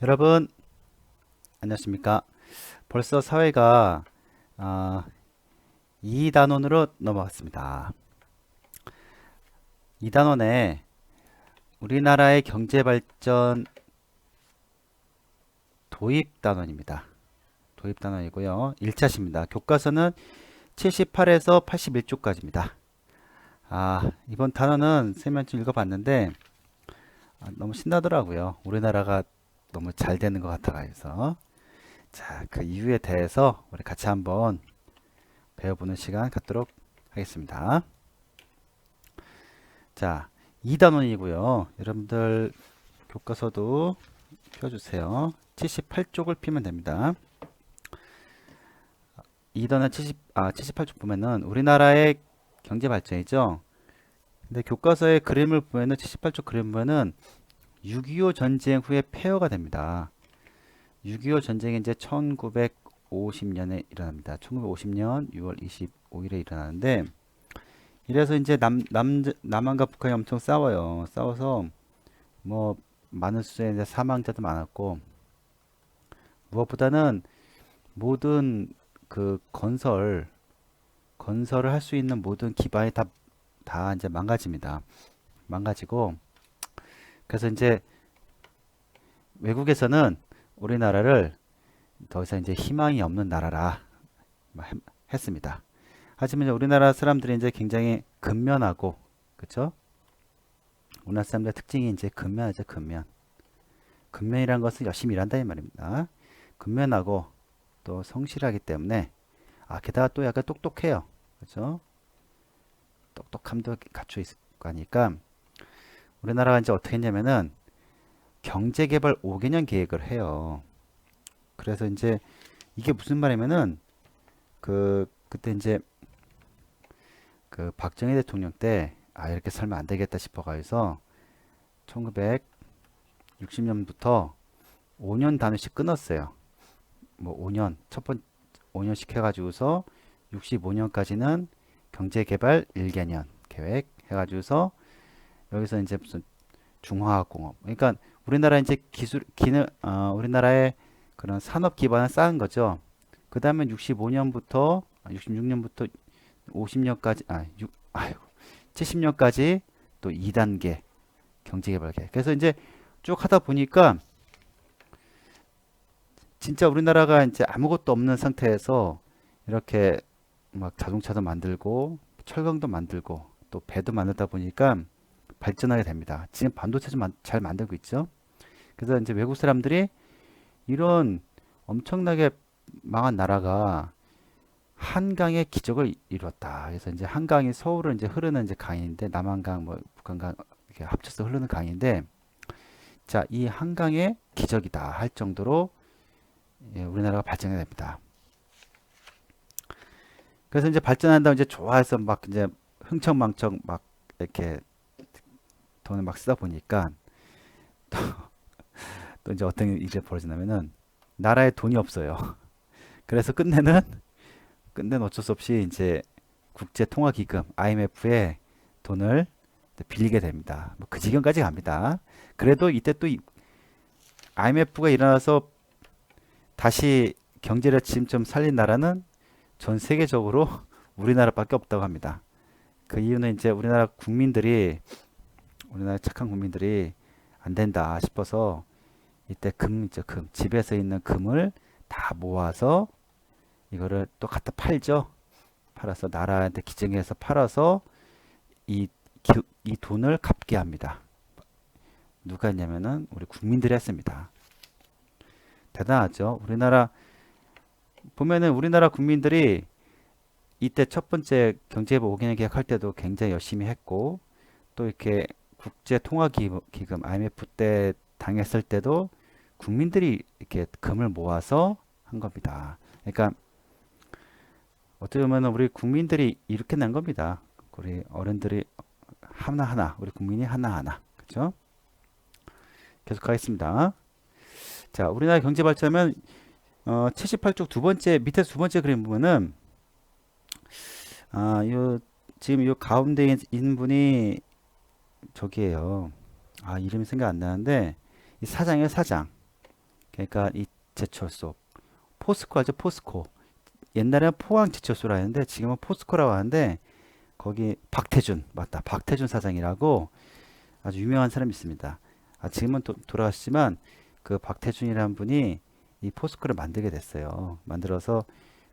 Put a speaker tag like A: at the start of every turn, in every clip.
A: 여러분 안녕하십니까. 벌써 사회가 2단원으로 넘어갔습니다. 2단원에 우리나라의 경제발전 도입단원입니다. 도입단원이고요. 1차시입니다. 교과서는 78에서 81쪽까지입니다. 이번 단원은 세면좀 읽어봤는데 너무 신나더라고요. 우리나라가 너무 잘 되는 것 같아서. 자, 그 이유에 대해서 우리 같이 한번 배워보는 시간 갖도록 하겠습니다. 자, 2단원이고요. 여러분들 교과서도 펴주세요. 78쪽을 피면 됩니다. 2단원 78쪽 보면은 우리나라의 경제 발전이죠. 근데 교과서의 그림을 보면은 78쪽 그림 보면은 6.25 전쟁 후에 폐허가 됩니다. 6.25 전쟁이 이제 1950년에 일어납니다. 1950년 6월 25일에 일어나는데, 이래서 이제 남한과 북한이 엄청 싸워요. 싸워서 뭐 많은 수의 이제 사망자도 많았고, 무엇보다는 모든 그 건설을 할 수 있는 모든 기반이 다 이제 망가집니다. 망가지고, 그래서 이제 외국에서는 우리나라를 더 이상 이제 희망이 없는 나라라 했습니다. 하지만 이제 우리나라 사람들이 이제 굉장히 근면하고, 그쵸? 우리나라 사람들의 특징이 이제 근면하죠, 근면. 근면이라는 것은 열심히 일한다 이 말입니다. 근면하고 또 성실하기 때문에, 게다가 또 약간 똑똑해요. 그죠? 똑똑함도 갖춰 있을 거니까, 우리나라가 이제 어떻게 했냐면은 경제개발 5개년 계획을 해요. 그래서 이제 이게 무슨 말이냐면은 그때 이제 그 박정희 대통령 때 이렇게 살면 안 되겠다 싶어가지고 1960년부터 5년 단위씩 끊었어요. 뭐 5년 첫 번 5년씩 해가지고서 65년까지는 경제개발 1개년 계획 해가지고서 여기서 이제 무슨 중화학공업, 그러니까 우리나라 이제 우리나라의 그런 산업 기반을 쌓은 거죠. 그 다음에 65년부터 66년부터 50년까지 70년까지 또 2단계 경제개발계. 그래서 이제 쭉 하다 보니까 진짜 우리나라가 이제 아무것도 없는 상태에서 이렇게 막 자동차도 만들고 철강도 만들고 또 배도 만들다 보니까 발전하게 됩니다. 지금 반도체 잘 만들고 있죠. 그래서 이제 외국 사람들이 이런 엄청나게 망한 나라가 한강의 기적을 이뤘다. 그래서 이제 한강이 서울을 이제 흐르는 이제 강인데, 남한강 뭐 북한강 이렇게 합쳐서 흐르는 강인데, 자, 이 한강의 기적이다 할 정도로 우리나라가 발전이 됩니다. 그래서 이제 발전한다고 이제 좋아해서 막 이제 흥청망청 막 이렇게 돈을 막 쓰다 보니까 또 이제 어떤 일이 벌어지냐면은 나라에 돈이 없어요. 그래서 끝내는 어쩔 수 없이 이제 국제통화기금 IMF에 돈을 빌리게 됩니다. 뭐 그 지경까지 갑니다. 그래도 이때 또 IMF가 일어나서 다시 경제를 지금 좀 살린 나라는 전 세계적으로 우리나라밖에 없다고 합니다. 그 이유는 이제 우리나라 착한 국민들이 안 된다 싶어서 이때 금 있죠, 금. 집에서 있는 금을 다 모아서 이거를 또 갖다 팔죠. 팔아서 나라한테 기증해서 팔아서 이, 이 돈을 갚게 합니다. 누가 했냐면은 우리 국민들이 했습니다. 대단하죠. 보면은 우리나라 국민들이 이때 첫 번째 경제부 5개년 계약할 때도 굉장히 열심히 했고, 또 이렇게 국제통화기금 IMF 때 당했을 때도 국민들이 이렇게 금을 모아서 한 겁니다. 그러니까 어떻게 보면 우리 국민들이 이렇게 낸 겁니다. 우리 어른들이 하나하나, 우리 국민이 하나하나. 그죠? 계속 하겠습니다. 자, 우리나라 경제 발전하면 78쪽 밑에서 두 번째 그림 보면은 지금 요 가운데 있는 분이 저기에요. 이름이 생각 안 나는데 이 사장이에요, 사장. 그러니까 이 제철소 포스코 하죠. 포스코. 옛날에는 포항 제철소라 했는데 지금은 포스코라고 하는데 거기 박태준 맞다. 박태준 사장이라고 아주 유명한 사람이 있습니다. 지금은 돌아가셨지만 그 박태준이라는 분이 이 포스코를 만들게 됐어요. 만들어서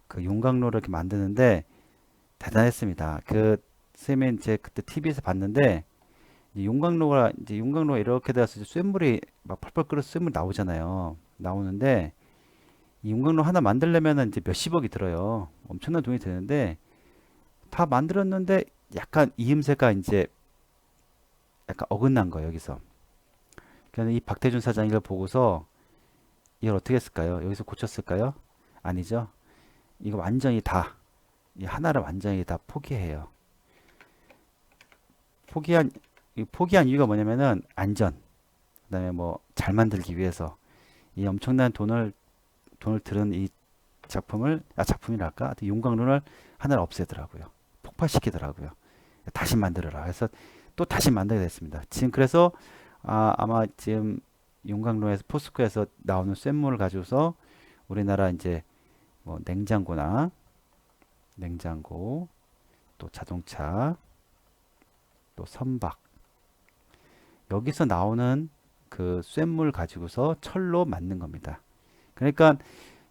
A: 그 용광로를 이렇게 만드는데 대단했습니다. 그 선생님이 이제 그때 TV에서 봤는데 용광로가 이렇게 돼서 쇳물이 막 펄펄 끓어서 쇳물 나오잖아요. 나오는데 이 용광로 하나 만들려면은 이제 몇십억이 들어요. 엄청난 돈이 드는데 다 만들었는데 약간 이음새가 이제 약간 어긋난 거예요, 여기서. 그래서 이 박태준 사장이 이걸 보고서 이걸 어떻게 했을까요? 여기서 고쳤을까요? 아니죠. 이거 완전히 이 하나를 완전히 다 포기해요. 포기한 이유가 뭐냐면은 안전, 그다음에 뭐 잘 만들기 위해서 이 엄청난 돈을 들은 이 작품이랄까? 용광로를 하나를 없애더라고요. 폭파시키더라고요. 다시 만들어라. 그래서 또 다시 만들게 됐습니다. 지금 그래서 아마 지금 용광로에서 포스코에서 나오는 쇳물을 가지고서 우리나라 이제 뭐 냉장고, 또 자동차, 또 선박 여기서 나오는 그 쇳물 가지고서 철로 만든 겁니다. 그러니까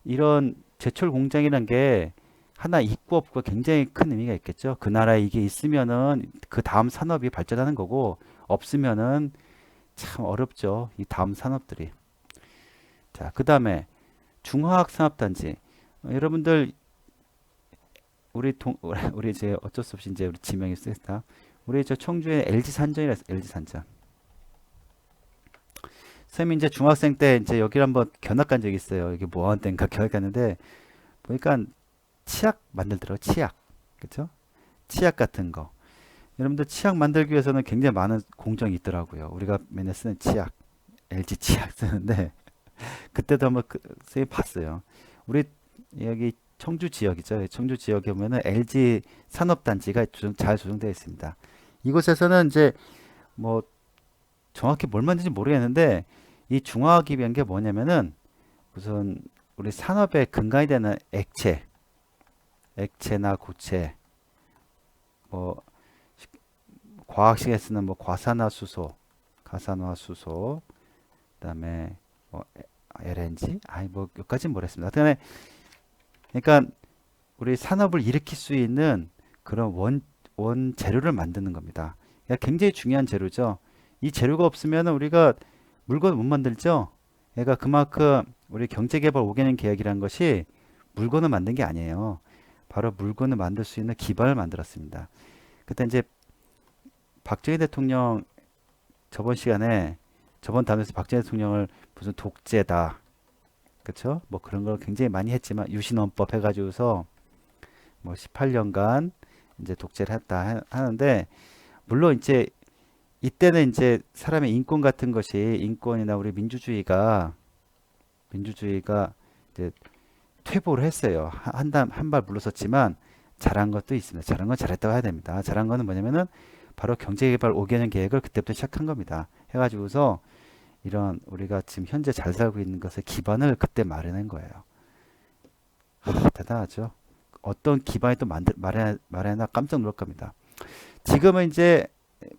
A: 이런 제철 공장이라는 게 하나 있고 없고 굉장히 큰 의미가 있겠죠. 그 나라에 이게 있으면은 그 다음 산업이 발전하는 거고 없으면은 참 어렵죠. 이 다음 산업들이. 자, 그 다음에 중화학산업단지. 여러분들 우리 이제 어쩔 수 없이 이제 우리 지명이 쓰겠다. 우리 저 청주에 LG 산전이라 LG 산전. 쌤이 이제 중학생 때 이제 여기를 한번 견학 간 적이 있어요. 이게 뭐 하는 때인가 견학 갔는데 보니까 치약 만들더라고요. 치약. 그쵸? 치약 같은 거. 여러분들 치약 만들기 위해서는 굉장히 많은 공정이 있더라고요. 우리가 맨날 쓰는 치약, LG 치약 쓰는데 그때도 한번 쌤이 봤어요. 우리 여기 청주 지역이죠. 청주 지역에 보면은 LG 산업단지가 잘 조성되어 있습니다. 이곳에서는 이제 뭐 정확히 뭘 만드는지 모르겠는데 이 중화학이라는 게 뭐냐면은 우선 우리 산업의 근간이 되는 액체나 고체, 뭐 과학식에 쓰는 뭐 가산화수소, 그다음에 뭐 LNG, 뭐 여기까지는 모르겠습니다. 그러니까 우리 산업을 일으킬 수 있는 그런 원 재료를 만드는 겁니다. 그러니까 굉장히 중요한 재료죠. 이 재료가 없으면 우리가 물건을 못 만들죠. 그러니까 그만큼 우리 경제개발 5개년 계획이라는 것이 물건을 만든 게 아니에요. 바로 물건을 만들 수 있는 기반을 만들었습니다. 그때 이제 박정희 대통령 저번 단에서 박정희 대통령을 무슨 독재다, 그쵸? 뭐 그런 걸 굉장히 많이 했지만 유신헌법 해가지고서 뭐 18년간 이제 독재를 했다 하는데 물론 이제 이때는 이제 사람의 인권 같은 것이 인권이나 우리 민주주의가 이제 퇴보를 했어요. 한 발 물러섰지만 잘한 것도 있습니다. 잘한 건 잘했다고 해야 됩니다. 잘한 거는 뭐냐면은 바로 경제개발 5개년 계획을 그때부터 시작한 겁니다. 해가지고서 이런 우리가 지금 현재 잘 살고 있는 것의 기반을 그때 마련한 거예요. 대단하죠. 어떤 기반이 또 마련하나 깜짝 놀랄 겁니다. 지금은 이제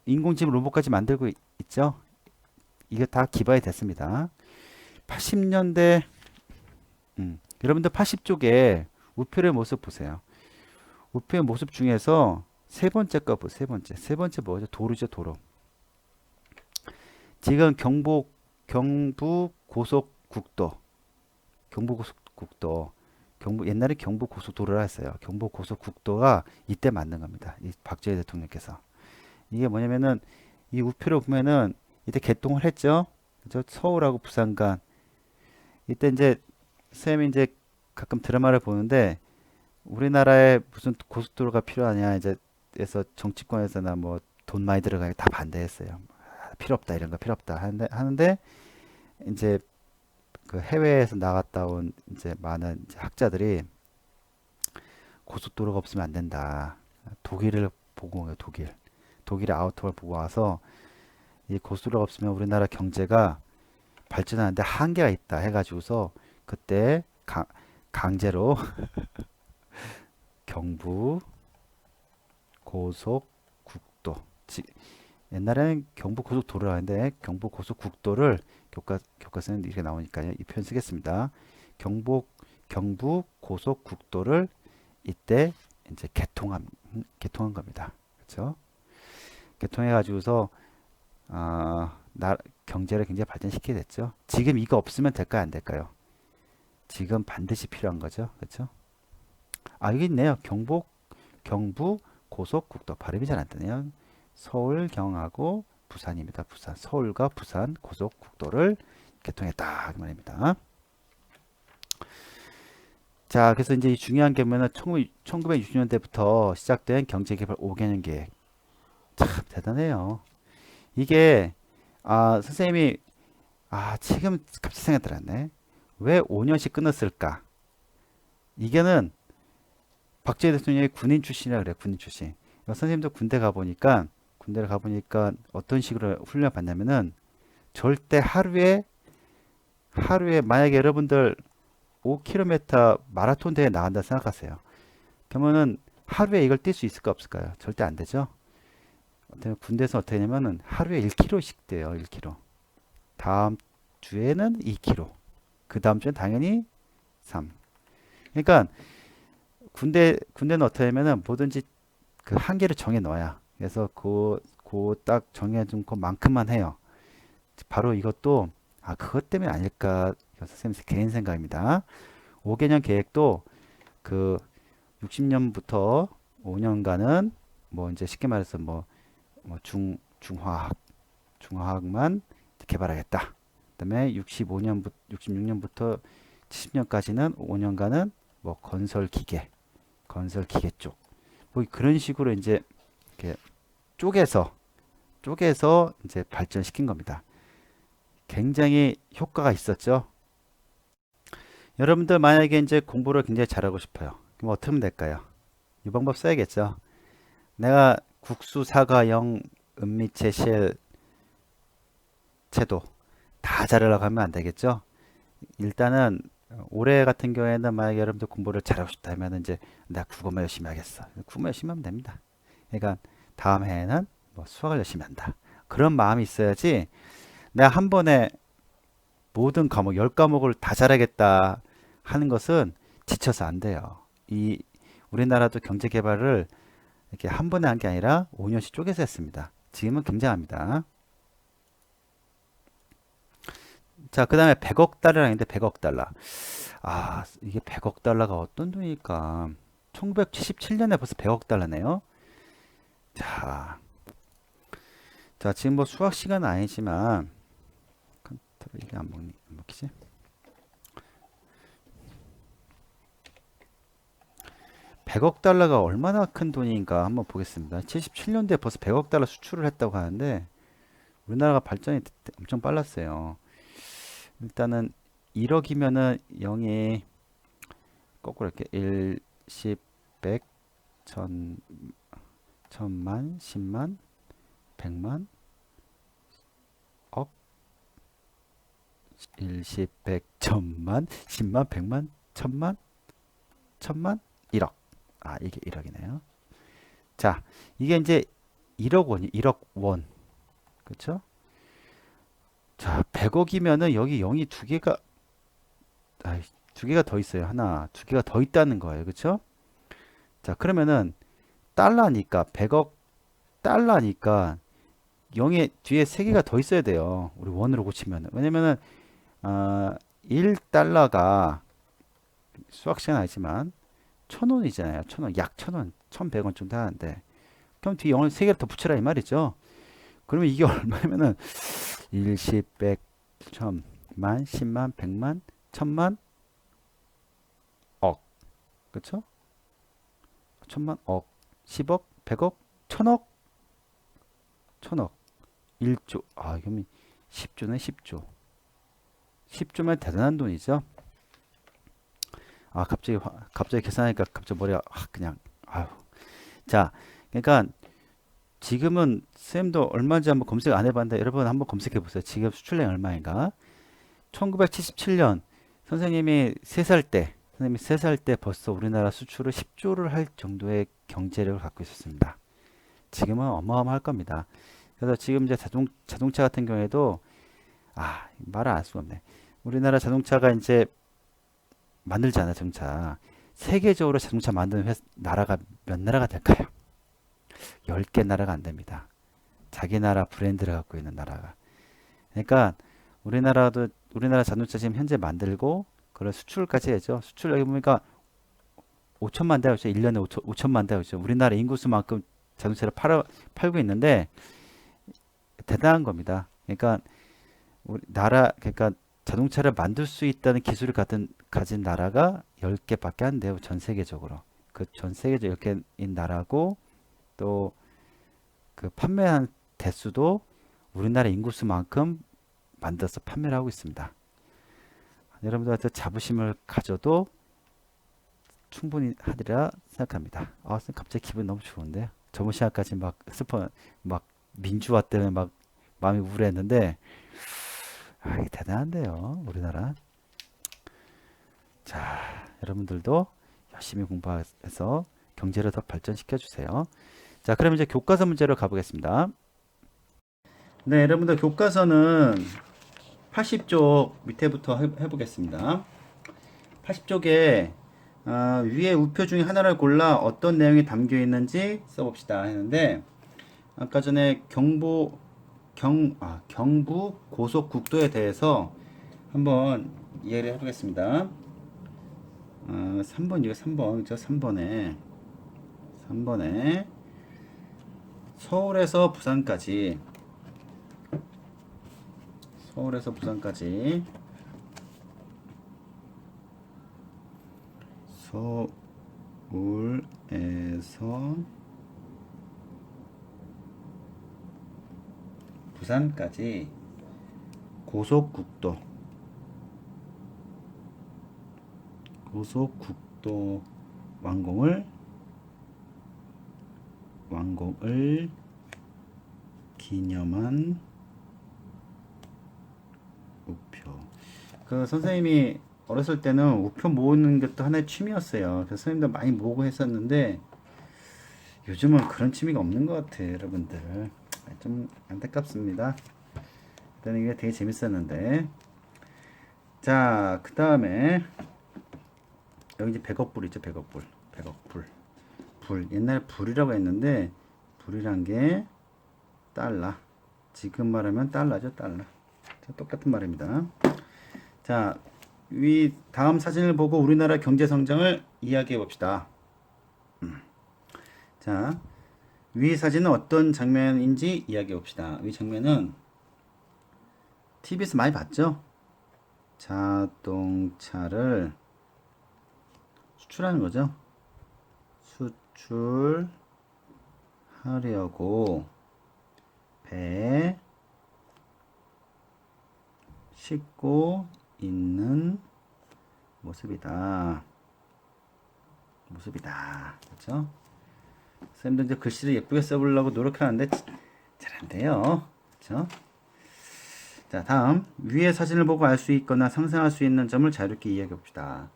A: 인공지능 로봇까지 만들고 있죠. 이게 다 기반이 됐습니다. 80년대 여러분들 80쪽에 우표의 모습 보세요. 우표의 모습 중에서 세 번째 거 보세요. 세 번째 뭐죠? 도로죠, 도로. 지금 경부 고속국도, 옛날에 경부 고속도로라 했어요. 경부 고속국도가 이때 만든 겁니다. 이 박정희 대통령께서. 이게 뭐냐면은 이 우표를 보면은 이때 개통을 했죠. 그죠? 서울하고 부산 간. 이때 이제 쌤이 이제 가끔 드라마를 보는데 우리나라에 무슨 고속도로가 필요하냐 이제 그래서 정치권에서나 뭐 돈 많이 들어가게 다 반대했어요. 필요 없다 이런 거 필요 없다 하는데 이제 그 해외에서 나갔다 온 이제 많은 이제 학자들이 고속도로가 없으면 안 된다. 독일을 보고 온 거예요. 독일의 아우터를 보고 와서 이 고속도로가 없으면 우리나라 경제가 발전하는데 한계가 있다 해가지고서 그때 강제로 경부 고속국도, 옛날에는 경부 고속도로라 하는데 경부 고속국도를 교과서는 이렇게 나오니까요. 이 표현 쓰겠습니다. 경부 고속국도를 이때 이제 개통한 겁니다. 그렇죠? 개통해 가지고서 경제를 굉장히 발전시키게 됐죠. 지금 이거 없으면 될까요, 안 될까요? 지금 반드시 필요한 거죠. 그렇죠? 여기 있네요. 경부 고속국도. 발음이 잘 안 되네요. 서울 경하고 부산입니다. 부산. 서울과 부산 고속국도를 개통했다 그 말입니다. 자, 그래서 이제 이 중요한 게 뭐냐면 1960년대부터 시작된 경제개발 5개년 계획. 참 대단해요. 이게 선생님이 지금 갑자기 생각이 들었네. 왜 5년씩 끊었을까? 이게는 박정희 대통령이 군인 출신이라 그래. 군인 출신. 선생님도 군대를 가보니까 어떤 식으로 훈련을 받냐면은 절대 하루에 만약에 여러분들 5km 마라톤 대회 나간다 생각하세요. 그러면은 하루에 이걸 뛸 수 있을까 없을까요? 절대 안 되죠. 군대에서 어떻게 하냐면은 하루에 1km씩 돼요. 1km. 다음 주에는 2km. 그 다음 주엔 당연히 3. 그러니까 군대는 어떻게 하냐면은 뭐든지 그 한계를 정해 놓아야. 그래서 딱 정해준 것만큼만 해요. 바로 이것도 그것 때문에 아닐까. 선생님 개인 생각입니다. 5개년 계획도 그 60년부터 5년간은 뭐 이제 쉽게 말해서 중화학만 개발하겠다. 그다음에 66년부터 70년까지는 5년간은 뭐 건설 기계 쪽. 뭐 그런 식으로 이제 이렇게 쪼개서 이제 발전시킨 겁니다. 굉장히 효과가 있었죠. 여러분들 만약에 이제 공부를 굉장히 잘하고 싶어요. 그럼 어떻게 하면 될까요? 이 방법 써야겠죠. 내가 국수, 사과, 영, 은미채, 실, 채도 다 잘하려고 하면 안 되겠죠. 일단은 올해 같은 경우에는 만약에 여러분들 공부를 잘하고 싶다 하면 이제 나 국어만 열심히 하겠어. 국어만 열심히 하면 됩니다. 그러니까 다음 해에는 뭐 수학을 열심히 한다. 그런 마음이 있어야지 내가 한 번에 모든 과목 10과목을 다 잘하겠다 하는 것은 지쳐서 안 돼요. 우리나라도 경제 개발을 이렇게 한 번에 한 게 아니라 5년씩 쪼개서 했습니다. 지금은 굉장합니다. 자, 그 다음에 100억 달러라 했는데 100억 달러. 이게 100억 달러가 어떤 돈일까? 1977년에 벌써 100억 달러네요. 자, 지금 뭐 수학 시간은 아니지만 이게 안 먹히지? 백억 달러가 얼마나 큰 돈인가 한번 보겠습니다. 77년도에 벌써 100억 달러 수출을 했다고 하는데 우리나라가 발전이 엄청 빨랐어요. 일단은 1억이면은 0이 거꾸로 이렇게 1, 10, 100, 1000, 1000만, 10만, 100만, 억, 1, 10, 100, 1000만, 10만, 100만, 1000만, 1000만, 1억. 이게 1억이네요. 자, 이게 이제 1억 원이 1억 원. 그렇죠? 자, 100억이면은 여기 0이 두 개가 더 있어요. 하나, 두 개가 더 있다는 거예요. 그렇죠? 자, 그러면은 달러니까 100억 달러니까 0의 뒤에 세 개가 더 있어야 돼요. 우리 원으로 고치면은. 왜냐면은 1달러가 수학 시간 아니지만 1000원이잖아요. 1000원, 약 1000원, 1100원 정도 하는데 그럼 뒤에 0을 세 개를 더 붙여라 이 말이죠. 그러면 이게 얼마냐면은 1, 10, 100, 1000만, 10만, 100만, 1000만, 억. 그쵸? 1000만, 억, 10억, 100억, 1000억, 1000억, 1조. 그럼 10조네, 10조. 10조면 대단한 돈이죠. 갑자기 계산하니까 갑자기 머리가 그냥 자, 그러니까 지금은 쌤도 얼마인지 한번 검색 안 해봤는데 여러분 한번 검색해 보세요. 지금 수출량이 얼마인가? 1977년 선생님이 3살 때, 선생님이 3살 때 벌써 우리나라 수출을 10조를 할 정도의 경제력을 갖고 있었습니다. 지금은 어마어마할 겁니다. 그래서 지금 이제 자동차 같은 경우에도 말을 알 수가 없네. 우리나라 자동차가 이제 만들잖아, 자동차. 세계적으로 자동차 만드는 나라가 몇 나라가 될까요? 10개 나라가 안 됩니다. 자기 나라 브랜드를 갖고 있는 나라가. 그러니까 우리나라 자동차 지금 현재 만들고 그걸 수출까지 해죠. 수출 여기 보니까 5천만 대가 있죠. 1년에 5천만 대가 있죠. 우리나라 인구수만큼 자동차를 팔고 있는데 대단한 겁니다. 그러니까 그러니까 자동차를 만들 수 있다는 기술을 가진 나라가 10개밖에 안 돼요. 전 세계적으로. 그 전 세계적 10개인 나라고 또 그 판매한 대수도 우리나라 인구수만큼 만들어서 판매를 하고 있습니다. 여러분들한테 자부심을 가져도 충분히 하리라 생각합니다. 선생님 갑자기 기분 너무 좋은데 저번 시간까지 막 민주화 때문에 막 마음이 우울했는데 이게 대단한데요, 우리나라. 자, 여러분들도 열심히 공부해서 경제를 더 발전시켜 주세요. 자, 그럼 이제 교과서 문제로 가보겠습니다. 네, 여러분들 교과서는 80쪽 밑에부터 해보겠습니다. 80쪽에 위에 우표 중에 하나를 골라 어떤 내용이 담겨 있는지 써봅시다 했는데 아까 전에 경부 고속국도에 대해서 한번 이해를 해보겠습니다. 3번, 이거 3번, 저 3번에 서울에서 부산까지 서울에서 부산까지 고속국도 완공을 기념한 우표. 그 선생님이 어렸을 때는 우표 모으는 것도 하나의 취미였어요. 그래서 선생님도 많이 모으고 했었는데 요즘은 그런 취미가 없는 것 같아요, 여러분들. 좀 안타깝습니다. 일단 이게 되게 재밌었는데. 자, 그 다음에 여기 이제 100억불 있죠, 100억불. 불. 옛날에 불이라고 했는데 불이란 게 달러. 지금 말하면 달러죠, 달러. 똑같은 말입니다. 자, 다음 사진을 보고 우리나라 경제 성장을 이야기해 봅시다. 자, 위 사진은 어떤 장면인지 이야기해 봅시다. 위 장면은 TV에서 많이 봤죠? 자동차를 수출하는 거죠. 수출하려고 배에 싣고 있는 모습이다. 그렇죠? 선생님도 이제 글씨를 예쁘게 써보려고 노력하는데 잘 안 돼요. 그렇죠? 자, 다음 위의 사진을 보고 알 수 있거나 상상할 수 있는 점을 자유롭게 이야기해 봅시다.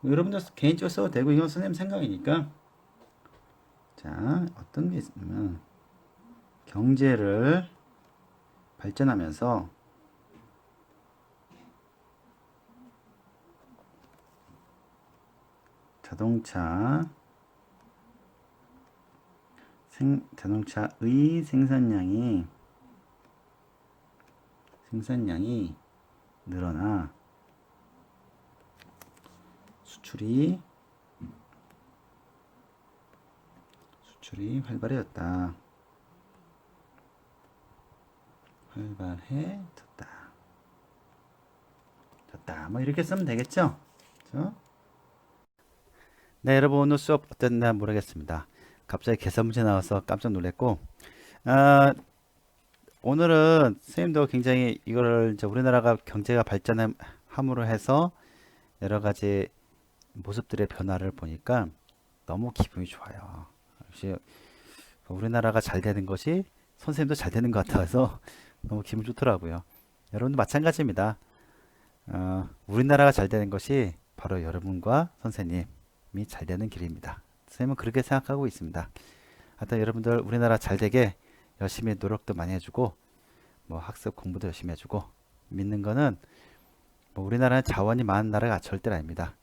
A: 여러분들 개인적으로 써도 되고 이건 선생님 생각이니까. 자, 어떤 게 있으면 경제를 발전하면서 자동차의 생산량이 늘어나 수출이 활발해졌다. 뭐 이렇게 쓰면 되겠죠? 그렇죠? 네, 여러분 오늘 수업 어땠나 모르겠습니다. 갑자기 계산 문제 나와서 깜짝 놀랐고, 오늘은 선생님도 굉장히 이거를 이제 우리나라가 경제가 발전함으로 해서 여러 가지 모습들의 변화를 보니까 너무 기분이 좋아요. 역시 우리나라가 잘 되는 것이 선생님도 잘 되는 것 같아서 너무 기분 좋더라고요. 여러분도 마찬가지입니다. 우리나라가 잘 되는 것이 바로 여러분과 선생님이 잘 되는 길입니다. 선생님은 그렇게 생각하고 있습니다. 하여튼 여러분들 우리나라 잘 되게 열심히 노력도 많이 해주고 뭐 학습 공부도 열심히 해주고 믿는 거는 뭐 우리나라는 자원이 많은 나라가 절대 아닙니다.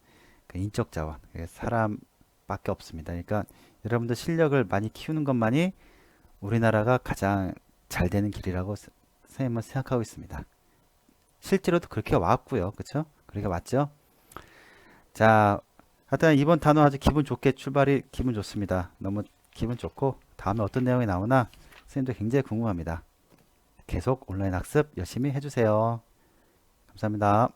A: 그 인적 자원, 사람밖에 없습니다. 그러니까 여러분들 실력을 많이 키우는 것만이 우리나라가 가장 잘 되는 길이라고 선생님은 생각하고 있습니다. 실제로도 그렇게 왔고요. 그쵸? 그렇게 왔죠? 자, 하여튼 이번 단어 아주 기분 좋게 출발이 기분 좋습니다. 너무 기분 좋고 다음에 어떤 내용이 나오나 선생님도 굉장히 궁금합니다. 계속 온라인 학습 열심히 해주세요. 감사합니다.